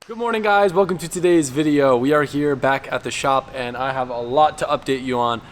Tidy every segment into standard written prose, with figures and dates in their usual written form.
Good morning guys, welcome to today's video. We are here back at the shop and I have a lot to update you on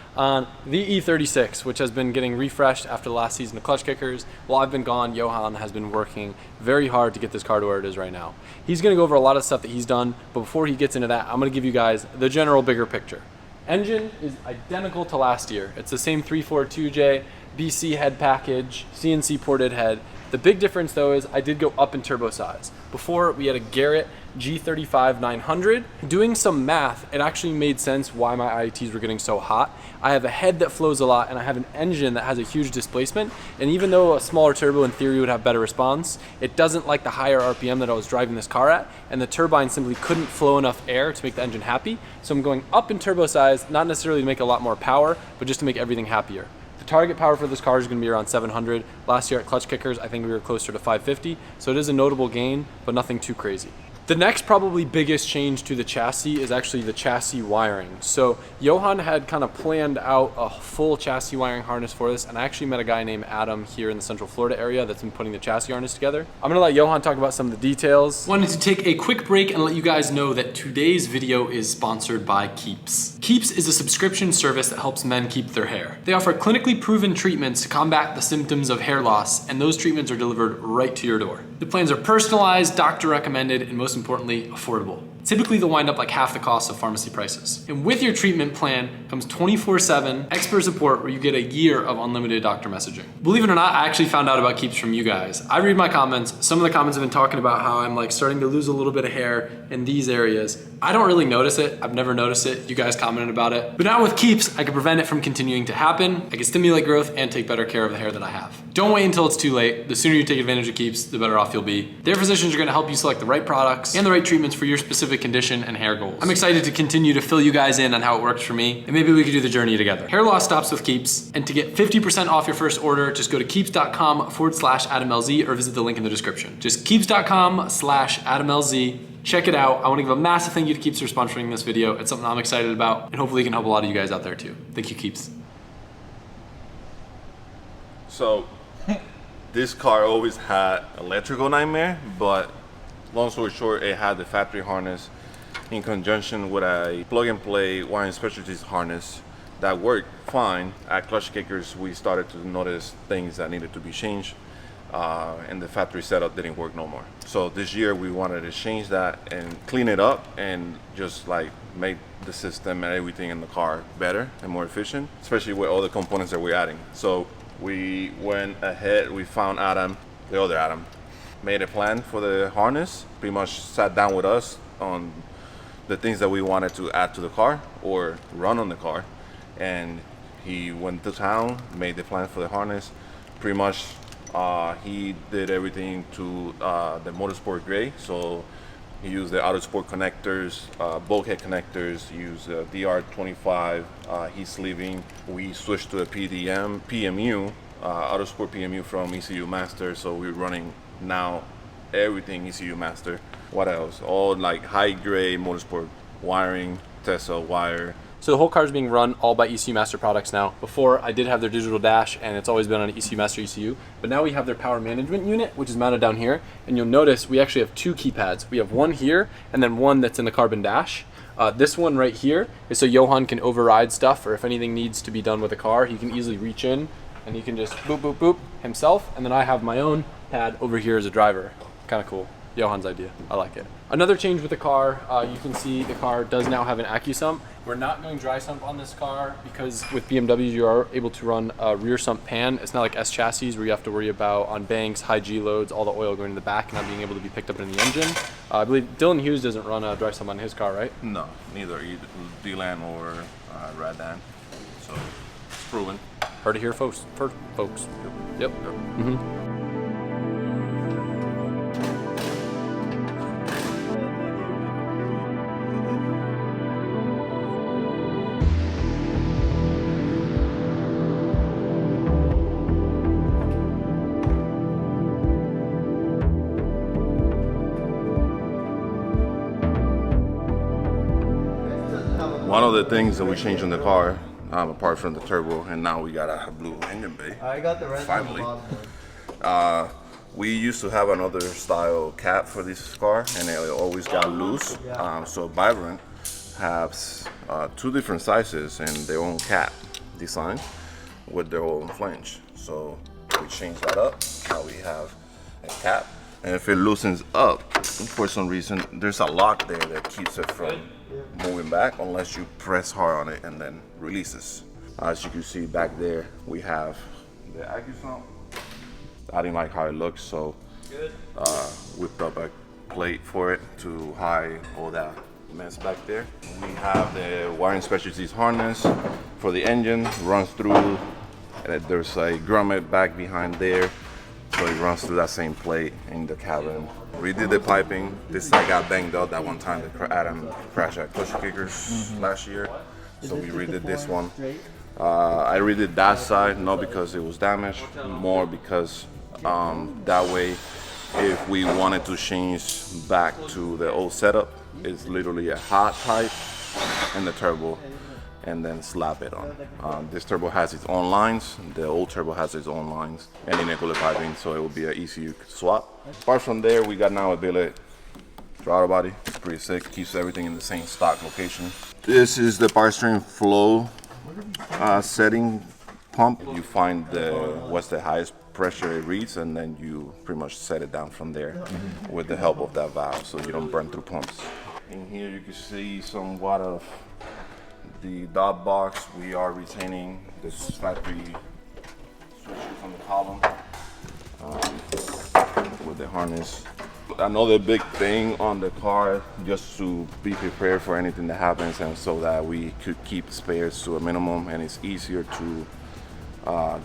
the E36, which has been getting refreshed after the last season of clutch kickers. While I've been gone, Johan has been working very hard to get this car to where it is right now. He's gonna go over a lot of stuff that he's done, but before he gets into that, I'm gonna give you guys the general bigger picture. Engine is identical to last year. It's the same 342J, BC head package, CNC ported head. The big difference though is I did go up in turbo size. Before we had a Garrett G35 900. Doing some math, it actually made sense why my IATs were getting so hot. I have a head that flows a lot and I have an engine that has a huge displacement. And even though a smaller turbo in theory would have better response, it doesn't like the higher RPM that I was driving this car at. And the turbine simply couldn't flow enough air to make the engine happy. So I'm going up in turbo size, not necessarily to make a lot more power, but just to make everything happier. Target power for this car is going to be around 700. Last year at clutch kickers, I think we were closer to 550. So it is a notable gain, but nothing too crazy. The next probably biggest change to the chassis is actually the chassis wiring. So Johan had kind of planned out a full chassis wiring harness for this, and I actually met a guy named Adam here in the Central Florida area that's been putting the chassis harness together. I'm gonna let Johan talk about some of the details. Wanted to take a quick break and let you guys know that today's video is sponsored by Keeps. Keeps is a subscription service that helps men keep their hair. They offer clinically proven treatments to combat the symptoms of hair loss, and those treatments are delivered right to your door. The plans are personalized, doctor recommended, and most importantly, affordable. Typically, they'll wind up like half the cost of pharmacy prices. And with your treatment plan comes 24/7 expert support where you get a year of unlimited doctor messaging. Believe it or not, I actually found out about Keeps from you guys. I read my comments. Some of the comments have been talking about how I'm like starting to lose a little bit of hair in these areas. I don't really notice it. I've never noticed it. You guys commented about it. But now with Keeps, I can prevent it from continuing to happen. I can stimulate growth and take better care of the hair that I have. Don't wait until it's too late. The sooner you take advantage of Keeps, the better off you'll be. Their physicians are gonna help you select the right products and the right treatments for your specific condition and hair goals. I'm excited to continue to fill you guys in on how it works for me, and maybe we could do the journey together. Hair loss stops with Keeps, and to get 50% off your first order, just go to keeps.com/AdamLZ or visit the link in the description. Just keeps.com/AdamLZ. Check it out. I want to give a massive thank you to Keeps for sponsoring this video. It's something I'm excited about, and hopefully it can help a lot of you guys out there too. Thank you, Keeps. So, this car always had electrical nightmare, but long story short, it had the factory harness in conjunction with a plug-and-play wiring specialties harness that worked fine. At clutch kickers, we started to notice things that needed to be changed, and the factory setup didn't work no more. So this year we wanted to change that and clean it up and just like make the system and everything in the car better and more efficient, especially with all the components that we're adding. So we went ahead, we found Adam, the other Adam, made a plan for the harness, pretty much sat down with us on the things that we wanted to add to the car or run on the car, and he went to town, made the plan for the harness. Pretty much he did everything to the motorsport gray, so he used the Autosport connectors, bulkhead connectors, used DR25 heat sleeving. We switched to a PMU, Autosport PMU from ECU Master, so we're running now everything ECU Master. What else? All like high grade motorsport wiring, Tesla wire. So the whole car is being run all by ECU Master products now. Before, I did have their digital dash and it's always been on ECU Master ECU, but now we have their power management unit, which is mounted down here. And you'll notice we actually have two keypads. We have one here and then one that's in the carbon dash. This one right here is so Johan can override stuff, or if anything needs to be done with the car, he can easily reach in and he can just boop, boop, boop himself. And then I have my own pad over here as a driver. Kind of cool. Johan's idea. I like it. Another change with the car, you can see the car does now have an AccuSump. We're not going dry sump on this car because with BMWs you are able to run a rear sump pan. It's not like S chassis where you have to worry about on banks, high G loads, all the oil going in the back and not being able to be picked up in the engine. I believe Dylan Hughes doesn't run a dry sump on his car, right? No, neither D-Lan or Radan. So it's proven. Heard it here, folks. Yep. Mm-hmm. One of the things that we changed in the car, apart from the turbo, and now we got a blue engine bay. I got the rest finally. of the We used to have another style cap for this car, and it always got loose. So Vibrant has 2 different sizes and their own cap design with their own flange. So we changed that up. Now we have a cap, and if it loosens up for some reason, there's a lock there that keeps it from moving back unless you press hard on it and then releases. As you can see back there, we have the AccuSump. I didn't like how it looks, so whipped up a plate for it to hide all that mess back there. We have the Wiring Specialties harness for the engine, runs through, and there's a grommet back behind there, so it runs through that same plate in the cabin. Redid the piping. This side got banged up that one time that Adam crashed at Clutch Kickers last year, so we redid this one. I redid that side, not because it was damaged, more because that way, if we wanted to change back to the old setup, it's literally a hot pipe and the turbo, and then slap it on. This turbo has its own lines, the old turbo has its own lines, and intercooler piping, so it will be an easy swap. Apart from there, we got now a billet throttle body. It's pretty sick, keeps everything in the same stock location. This is the power steering flow setting pump. You find what's the highest pressure it reads, and then you pretty much set it down from there with the help of that valve, so you don't burn through pumps. In here you can see somewhat of the dot box. We are retaining this factory switches on the column with the harness. Another big thing on the car, just to be prepared for anything that happens, and so that we could keep spares to a minimum, and it's easier to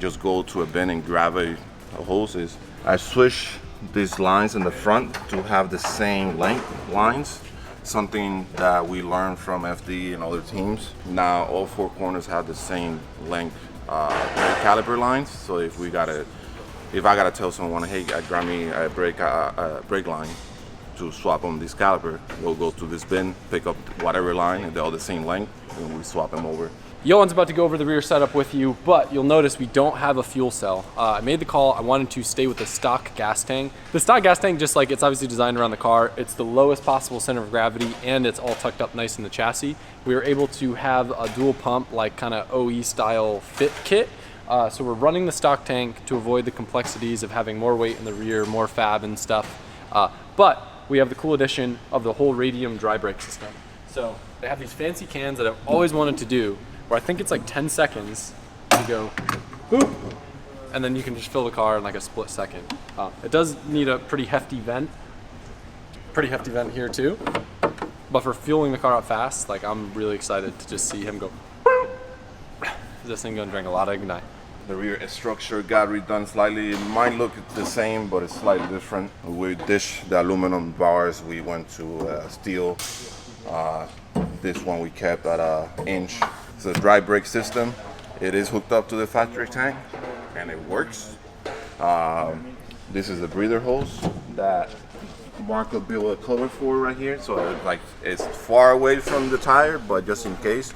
just go to a bin and grab a hose, is I switch these lines in the front to have the same length lines, something that we learned from FD and other teams. Now all 4 corners have the same length brake caliper lines, so if I gotta tell someone, hey, grab me a brake line to swap on this caliper, we'll go to this bin, pick up whatever line, and they're all the same length, and we swap them over. Johan's about to go over the rear setup with you, but you'll notice we don't have a fuel cell. I made the call. I wanted to stay with the stock gas tank. The stock gas tank, just like it's obviously designed around the car, it's the lowest possible center of gravity, and it's all tucked up nice in the chassis. We were able to have a dual pump, like kind of OE style fit kit. So we're running the stock tank to avoid the complexities of having more weight in the rear, more fab and stuff. But we have the cool addition of the whole radium dry brake system. So they have these fancy cans that I've always wanted to do, where I think it's like 10 seconds, you go, boop, and then you can just fill the car in like a split second. It does need a pretty hefty vent here too, but for fueling the car up fast, like I'm really excited to just see him go, this thing gonna drink a lot of Ignite. The rear structure got redone slightly. It might look the same, but it's slightly different. We dished the aluminum bars, we went to steel. This one we kept at an inch. It's a dry brake system. It is hooked up to the factory tank, and it works. This is the breather hose that Marco built a cover for right here. So it's far away from the tire, but just in case,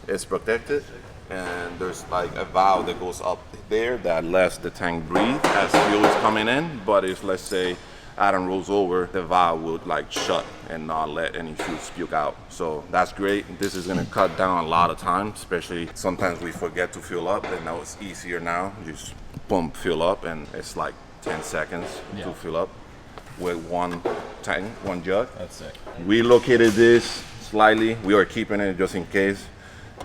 it's protected. And there's like a valve that goes up there that lets the tank breathe as fuel is coming in. But if, let's say, Adam rolls over, the valve would like shut and not let any fuel spew out. So that's great. This is gonna cut down a lot of time, especially sometimes we forget to fill up, and now it's easier now. You just boom, fill up, and it's like 10 seconds to fill up with one tank, one jug. That's sick. We located this slightly. We are keeping it just in case.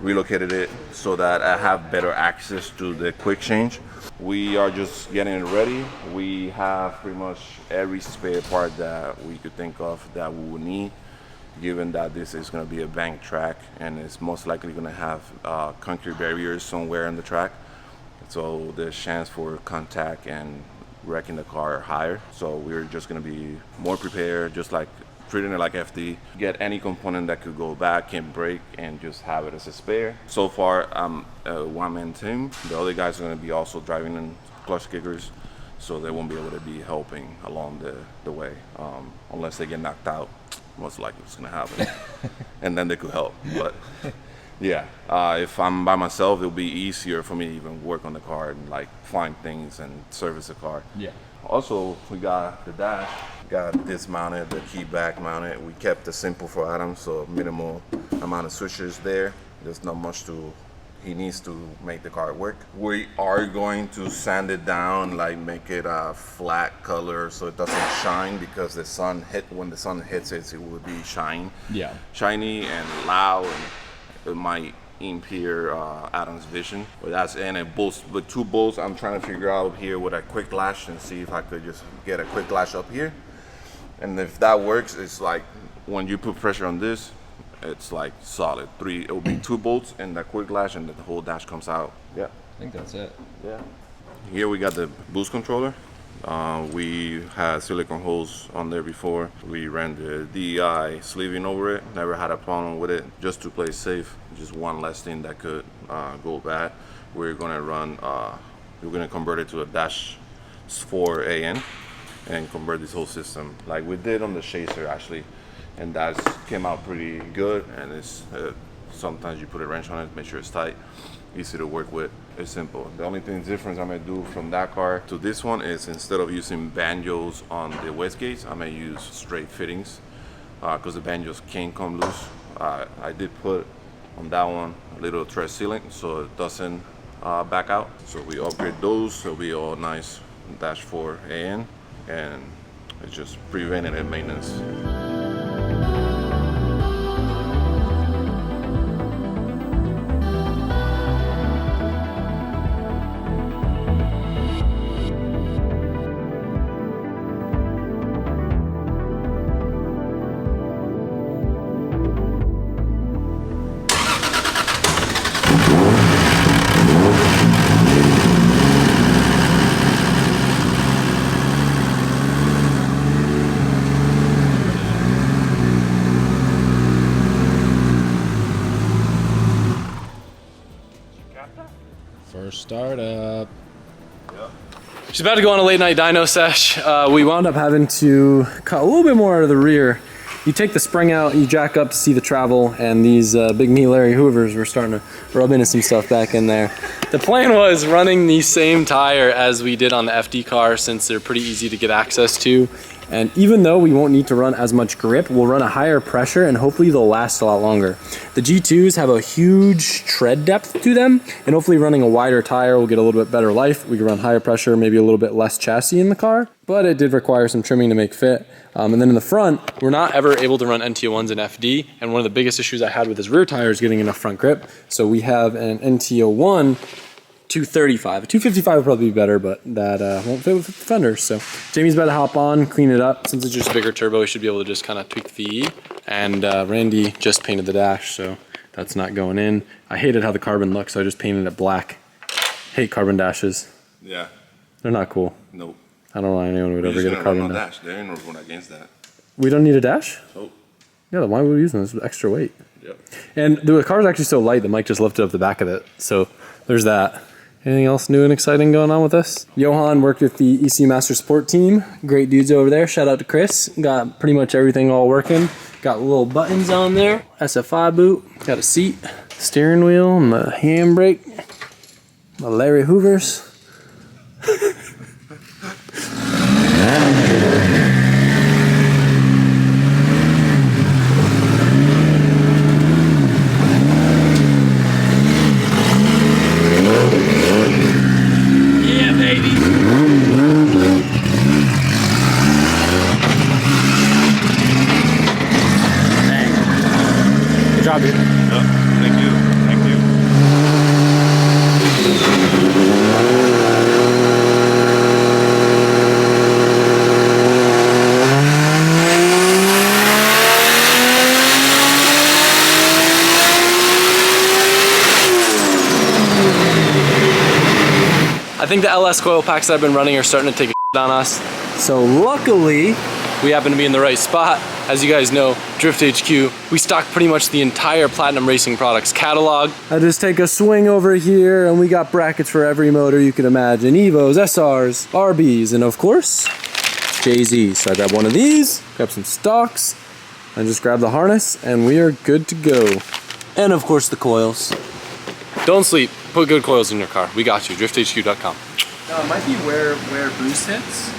Relocated it so that I have better access to the quick change. We are just getting it ready. We have pretty much every spare part that we could think of that we would need, given that this is going to be a bank track and it's most likely going to have concrete barriers somewhere in the track. So the chance for contact and wrecking the car are higher. So we're just going to be more prepared, just like treating it like FD, get any component that could go back, can break, and just have it as a spare. So far, I'm a one-man team. The other guys are going to be also driving in clutch kickers, so they won't be able to be helping along the way, unless they get knocked out. Most likely it's going to happen, and then they could help. But yeah, if I'm by myself, it'll be easier for me to even work on the car and like find things and service the car. Yeah. Also, we got the dash. Got this mounted, the key back mounted. We kept it simple for Adam, so minimal amount of switches there. There's not much he needs to make the car work. We are going to sand it down, like make it a flat color so it doesn't shine, because when the sun hits it, it will be shiny and loud, and it might impair Adam's vision. But that's and it bolts with 2 bolts. I'm trying to figure out here with a quick lash and see if I could just get a quick lash up here. And if that works, it's like when you put pressure on this, it's like solid. It will be 2 bolts and that quick lash, and the whole dash comes out. Yeah. I think that's it. Yeah. Here we got the boost controller. We had silicone holes on there before. We ran the DEI sleeving over it. Never had a problem with it. Just to play safe, just one less thing that could go bad. We're gonna convert it to a dash 4 AN and convert this whole system like we did on the Chaser actually, and that came out pretty good. And it's sometimes you put a wrench on it, make sure it's tight, easy to work with. It's simple. The only thing difference I'm gonna do from that car to this one is instead of using banjos on the wastegates, I'm gonna use straight fittings because the banjos can come loose. I did put on that one a little thread sealant so it doesn't back out. So we upgrade those, it'll be all nice dash 4 AN, and it's just preventative maintenance. First startup. She's about to go on a late night dyno sesh. We wound up having to cut a little bit more out of the rear. You take the spring out, you jack up to see the travel, and these big knee Larry Hoovers were starting to rub into some stuff back in there. The plan was running the same tire as we did on the FD car, since they're pretty easy to get access to. And even though we won't need to run as much grip, we'll run a higher pressure and hopefully they'll last a lot longer. The G2s have a huge tread depth to them, and hopefully running a wider tire will get a little bit better life. We can run higher pressure, maybe a little bit less chassis in the car, but it did require some trimming to make fit. And then in the front, we're not ever able to run NTO1s in FD, and one of the biggest issues I had with this rear tire is getting enough front grip. So we have an NTO1 235. A 255 would probably be better, but that won't fit with the fenders. So Jamie's about to hop on, clean it up. Since it's just a bigger turbo, we should be able to just kind of tweak the VE. And Randy just painted the dash, so that's not going in. I hated how the carbon looked, so I just painted it black. Hate carbon dashes. Yeah. They're not cool. Nope. I don't know why anyone would ever get a carbon dash. There ain't no one against that. We don't need a dash? Oh. Yeah, then why would we use them? It's extra weight. Yep. And the car's actually so light that Mike just lifted up the back of it. So there's that. Anything else new and exciting going on with this? Johan worked with the EC Master Support team. Great dudes over there. Shout out to Chris. Got pretty much everything all working. Got little buttons on there. SFI boot. Got a seat, steering wheel, and the handbrake. My Larry Hoovers. I think the LS coil packs that I've been running are starting to take a on us. So luckily, we happen to be in the right spot. As you guys know, Drift HQ, we stock pretty much the entire Platinum Racing Products catalog. I just take a swing over here and we got brackets for every motor you can imagine. Evos, SRs, RBs, and of course, JZs. So I grab one of these, grab some stocks, and just grab the harness and we are good to go. And of course the coils. Don't sleep. Put good coils in your car. We got you. DriftHQ.com. It might be where boost hits.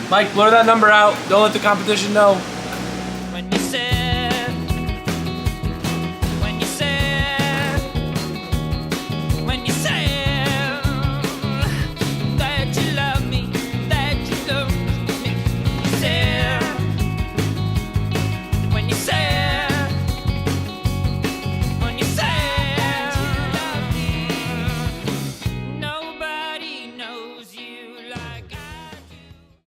Mike, blur that number out. Don't let the competition know.